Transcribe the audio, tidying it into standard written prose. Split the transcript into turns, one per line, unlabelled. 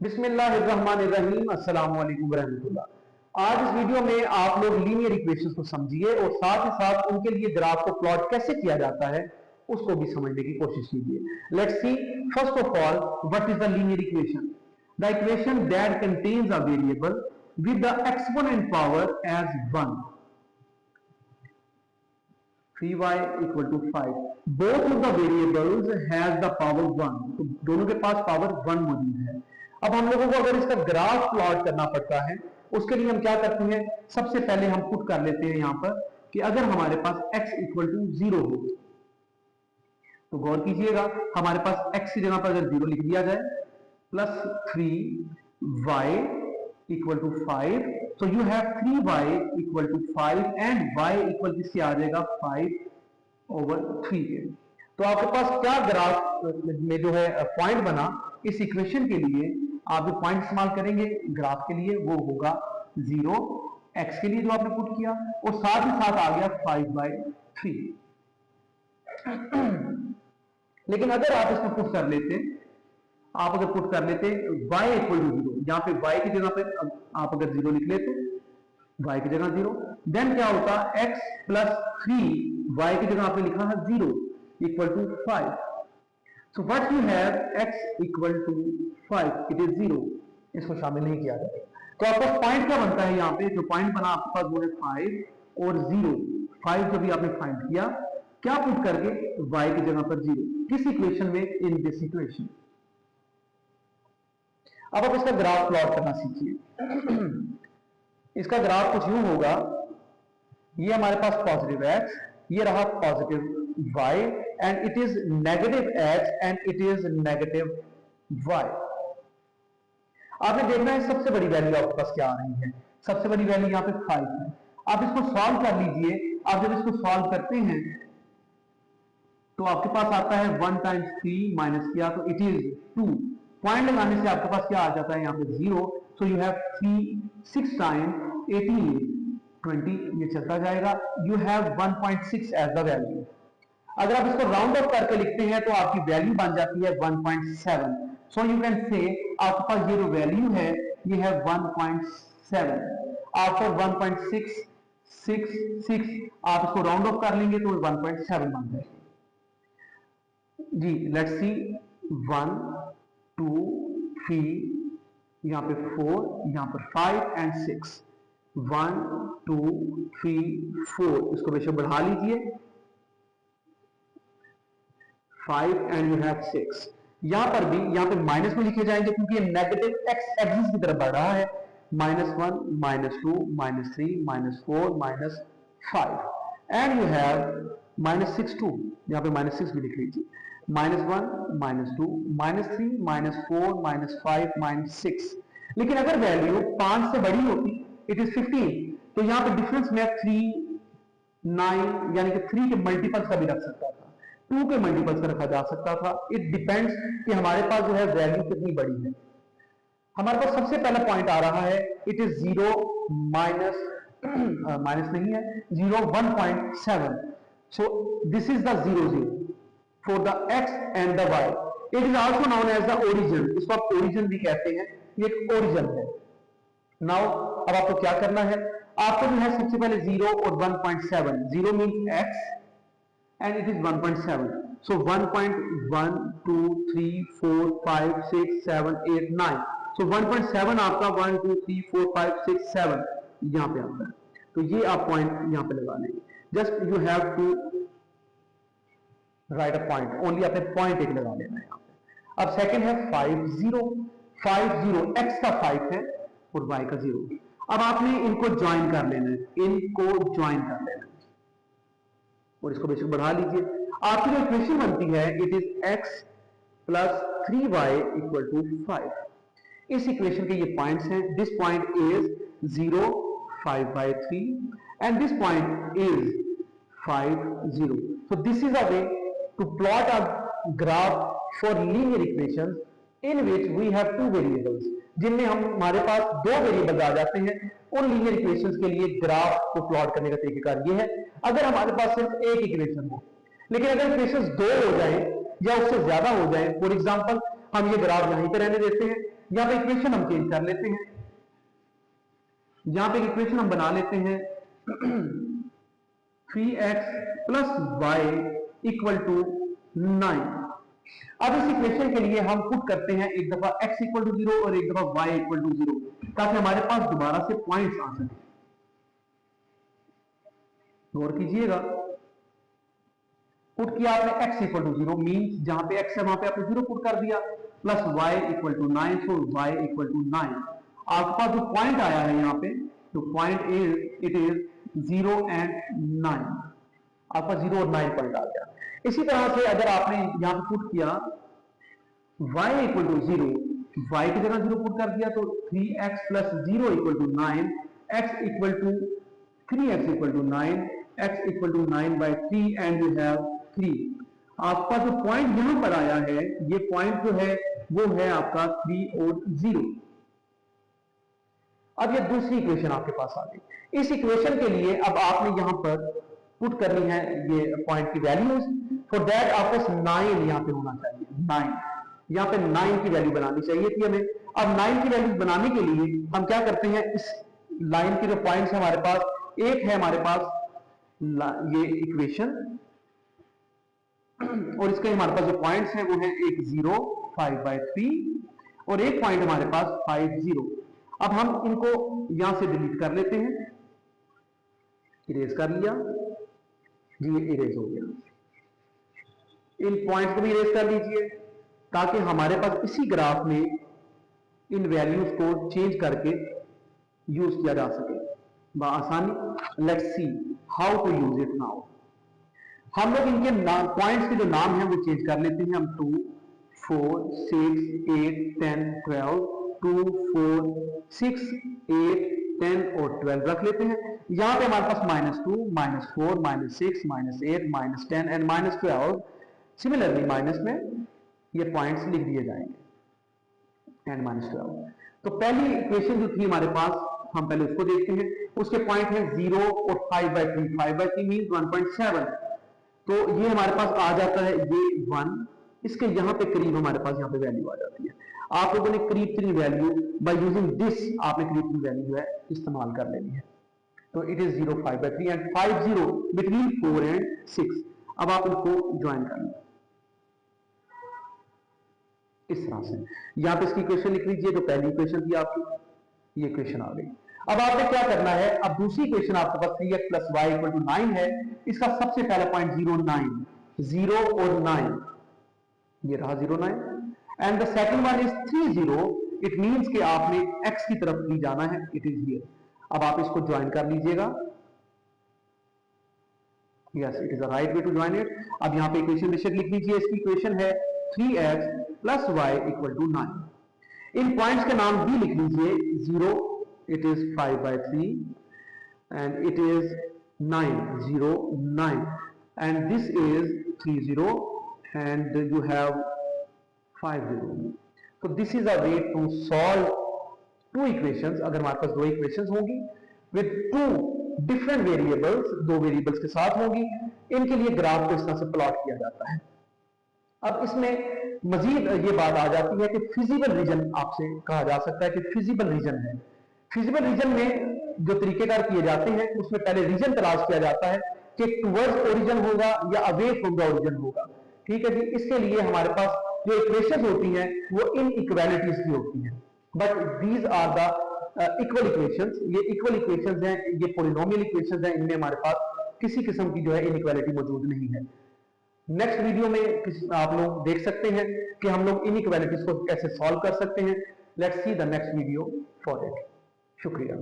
बिस्मिल्लाहिर्रहमानिर्रहीम अस्सलाम वालेकुम रहमतुल्लाह। आज इस वीडियो में आप लोग लीनियर इक्वेशंस को समझिए और साथ ही साथ उनके लिए ग्राफ को प्लॉट कैसे किया जाता है उसको भी समझने की कोशिश कीजिए। Let's see first of all what is the linear equation. The equation that contains a variable with the exponent power as 1, 3y equal to 5. Both of the variables has the power 1. तो दोनों के पास power 1 मौजूद है। अब हम लोगों को अगर इसका ग्राफ प्लॉट करना पड़ता है उसके लिए हम क्या करते हैं, सबसे पहले हम पुट कर लेते हैं यहां पर कि अगर हमारे पास x इक्वल टू 0 हो तो गौर कीजिएगा हमारे पास x की जगह पर अगर 0 लिख दिया जाए plus 3y equal to 5, so you have 3y equal to 5 and y equal किससे आ जाएगा 5/3 के। तो आपके पास क्या ग्राफ में जो है पॉइंट बना इस इक्वेशन के लिए, आप जो पॉइंट इस्तेमाल करेंगे ग्राफ के लिए वो होगा 0, x के लिए जो आपने पुट किया और साथ ही साथ आ गया 5/3। लेकिन अगर आप इसको पुट कर लेते, आप अगर पुट कर लेते y इक्वल टू 0, यहां पे y की जगह पे आप अगर 0 लिख लेते, y की जगह 0, देन क्या होता x प्लस 3 y की जगह आपने लिखा है 0 equal to 5। So what you have x equal to 5, it is 0, इसको शामिल नहीं किया जाएगा। तो आपका पॉइंट क्या बनता है, यहां पे जो पॉइंट बना आपके पास वो है 5 और 0। 5 जब भी आपने फाइंड किया क्या पुट करके y की जगह पर 0, किस इक्वेशन में, इन दिस इक्वेशन। अब आप इसका ग्राफ प्लॉट करना सीखिए। इसका ग्राफ कुछ यूं होगा, ये हमारे पास पॉजिटिव x, ये रहा positive y and it is negative x and it is negative y। आपने देखना है सबसे बड़ी वैल्यू आपके पास क्या आ रही है, सबसे बड़ी वैल्यू यहां पे 5 है। आप इसको सॉल्व कर लीजिए। आप जब इसको सॉल्व करते हैं तो आपके पास आता है 1 टाइम्स 3 माइनस किया तो इट इज 2। पॉइंट लगाने से आपके पास क्या आ जाता है यहां पे 0। सो यू हैव 6 टाइम 18 20, ये चलता जाएगा। You have 1.6 as the value. अगर आप इसको राउंड ऑफ करके लिखते हैं तो आपकी वैल्यू बन जाती है 1.7। सो यू कैन से आपके पास ये जो वैल्यू है ये है 1.7। आफ्टर 1.666 आप इसको राउंड ऑफ कर लेंगे तो 1.7 बन जाएगी जी। लेट्स सी 1 2 3, यहां पे 4, यहां पर 5 एंड 6, 1 2 3 4, इसको बेशक बढ़ा लीजिए 5 एंड यू हैव 6। यहां पर भी यहां पे माइनस में लिखे जाएंगे क्योंकि ये नेगेटिव एक्स एक्सिस की तरफ बढ़ रहा है। -1 -2 -3 -4 -5 एंड यू हैव -6 2, यहां पे -6 भी लिख लीजिए। -1 -2 -3 -4 -5 -6। लेकिन अगर वैल्यू 5 से बड़ी होती, इट इज 15, तो यहां पे डिफरेंस में 3 9 यानी कि 3 के मल्टीपल्स का भी रख सकता था, 2 के मल्टीपल्स का रखा जा सकता था। इट डिपेंड्स कि हमारे पास जो है वैल्यू कितनी बड़ी है। हमारे पास सबसे पहला पॉइंट आ रहा है इट इज 0 माइनस नहीं है 0 1.7। So this is the 0 0 for the x and the y. It is also known as the origin. इसको आप origin भी कहते हैं, ये एक origin है। Now अब आपको क्या करना है, आपको जो है सबसे पहले 0 और 1.7, 0 means x and it is 1.7. So 1.1 2 3 4 5 6 7 8 9, so 1.7 आपका 1 2 3 4 5 6 7 यहां पे आता है। तो ये आप पॉइंट यहां पे लगा लेंगे। Just you have to write a point, only अपने पॉइंट एक लगा लेना है यहां पे। अब सेकंड है 5 0 5 0, x का 5 है और y का 0। अब आपने इनको ज्वाइन कर लेना है, इनको ज्वाइन कर लेना है और इसको बेशक बढ़ा लीजिए। आपकी जो इक्वेशन बनती है it is x plus 3y equal to 5। इस इक्वेशन के ये पॉइंट्स हैं। This point is 0 5/3 and this point is 5 0। So this is a way to plot a graph for linear equations in which we have two variables, जिनमें हमारे पास दो variables आ जाते हैं। उन लीनियर इक्वेशंस के लिए ग्राफ को प्लॉट करने का तरीकेकार ये है। अगर हमारे पास सिर्फ एक इक्वेशन हो, लेकिन अगर इक्वेशंस दो हो जाए या उससे ज्यादा हो जाए, फॉर एग्जांपल हम ये ग्राफ यहीं पे रहने देते हैं, यहां पे इक्वेशन हम चेंज कर लेते हैं, यहां पे इक्वेशन हम बना लेते हैं 3x plus y equal to 9। अब इस इक्वेशन के लिए हम पुट करते हैं एक दफा x इक्वल टू 0 और एक दफा y इक्वल टू 0, ताकि हमारे पास दोबारा से पॉइंट्स आ सके। गौर कीजिएगा, पुट किया आपने x इक्वल टू 0 मीन्स जहां पे x है वहां पे आपने 0 पुट कर दिया, plus y equal to 9, so y equal to 9। आपके पास जो पॉइंट आया है यहाँ पे, तो पॉइंट इट इज 0 एंड 9, आपका 0 और 9 पॉइंट आ गया। इसी तरह से अगर आपने यहां पे पुट किया y इक्वल टू 0, y की जगह 0 पुट कर दिया, तो 3x plus 0 equal to 9, x equal to 3x equal to 9, x equal to 9 by 3 and you have 3। आपका जो पॉइंट यहां पर आया है, ये पॉइंट जो है वो है आपका 3 और 0। अब ये दूसरी इक्वेशन आपके पास आ गई। इस इक्वेशन के लिए अब आपने यहां पर पुट करनी है ये पॉइंट की वैल्यूज। फॉर दैट आपको 9 यहां पे होना चाहिए, 9 यहां पे 9 की वैल्यू बनानी चाहिए थी हमें। अब 9 की वैल्यू बनाने के लिए हम क्या करते हैं, इस लाइन के जो पॉइंट्स है हमारे पास, एक है हमारे पास ये इक्वेशन और इसके हमारे पास जो पॉइंट्स हैं वो है एक 0, 5/3 और एक पॉइंट हमारे पास 5, 0। अब हम इनको यहां से डिलीट कर लेते हैं, इरेज कर लिया जी, ये इरेज हो गया। इन पॉइंट्स को भी इरेज कर लीजिए ताकि हमारे पास इसी ग्राफ में इन वैल्यूज को चेंज करके यूज किया जा सके बआसानी। Let's see how to use it now. हम लोग इनके पॉइंट्स के जो नाम हैं वो चेंज कर लेते हैं। हम 2, 4, 6, 8, 10, 12, 2, 4, 6, 8, 10 और 12 रख लेते हैं। यहां पे हमारे पास -2, -4, -6, -8, -10 एंड -12। सिमिलरली माइनस में ये पॉइंट्स लिख दिए जाएंगे एंड -12। तो पहली इक्वेशन जो थी हमारे पास, हम पहले उसको देखते हैं। उसके पॉइंट है 0 और 5/3, 5/3 मीन 1.7। तो ये हमारे पास आ जाता है ये 1, इसके यहां पे करीब हमारे पास यहां पे वैल्यू आ जाती है। आप लोगों ने करीब 3 वैल्यू बाय यूजिंग दिस, आपने करीब 3 वैल्यू है इस्तेमाल कर लेनी है। तो it is 0, 5/3 and 5, 0 between 4 and 6। अब आप इनको ज्वाइन कर लें इस तरह से। यहां पे इसकी इक्वेशन लिख लीजिए, जो पहली इक्वेशन थी आपकी, ये इक्वेशन आ गई। अब आपने क्या करना है, अब दूसरी इक्वेशन आपके पास 3x plus y equal to 9 है। इसका सबसे पहला पॉइंट 0, 9, 0 और 9, ये रहा 0, 9 and the second one is 3, 0। It means कि आपने x की तरफ भी जाना है, इट इज हियर। अब आप इसको ज्वाइन कर लीजिएगा। Yes, it is the right way to join it. अब यहां पे इक्वेशन बेशक लिख लीजिए। इसकी इक्वेशन है 3x plus y equal to 9। इन पॉइंट्स के नाम भी लिख लीजिए। 0 it is 5/3 and it is 9, 0, 9 and this is 3, 0 and you have 5, 0. so this is a way to solve two equations. अगर हमारे पास 2 equations होंगी with 2 different variables, 2 variables के साथ होंगी, इनके लिए ग्राफ को इस तरह से प्लॉट किया जाता है। अब इसमें मजीद ये बात आ जाती है कि फिजिबल रीजन आपसे कहा जा सकता है कि फिजिबल रीजन है। फिजिबल रीजन में जो तरीकेकार किए जाते हैं उसमें पहले रीजन तलाश किया जाता है कि टुवर्ड्स ओरिजिन होगा या अवे फ्रॉम द ओरिजिन होगा। ठीक है जी। इसके लिए हमारे पास जो इक्वेशंस होती हैं वो इन इक्वालिटीज की होती हैं, but these are the equal equations. ये इक्वल इक्वेशंस हैं, ये पॉलिनोमियल इक्वेशंस हैं, इनमें हमारे पास किसी किस्म की जो है इनइक्वालिटी मौजूद नहीं है। नेक्स्ट वीडियो में आप लोग देख सकते हैं कि हम लोग इनइक्वालिटीज को कैसे सॉल्व कर सकते हैं। Let's see the next video for it. शुक्रिया।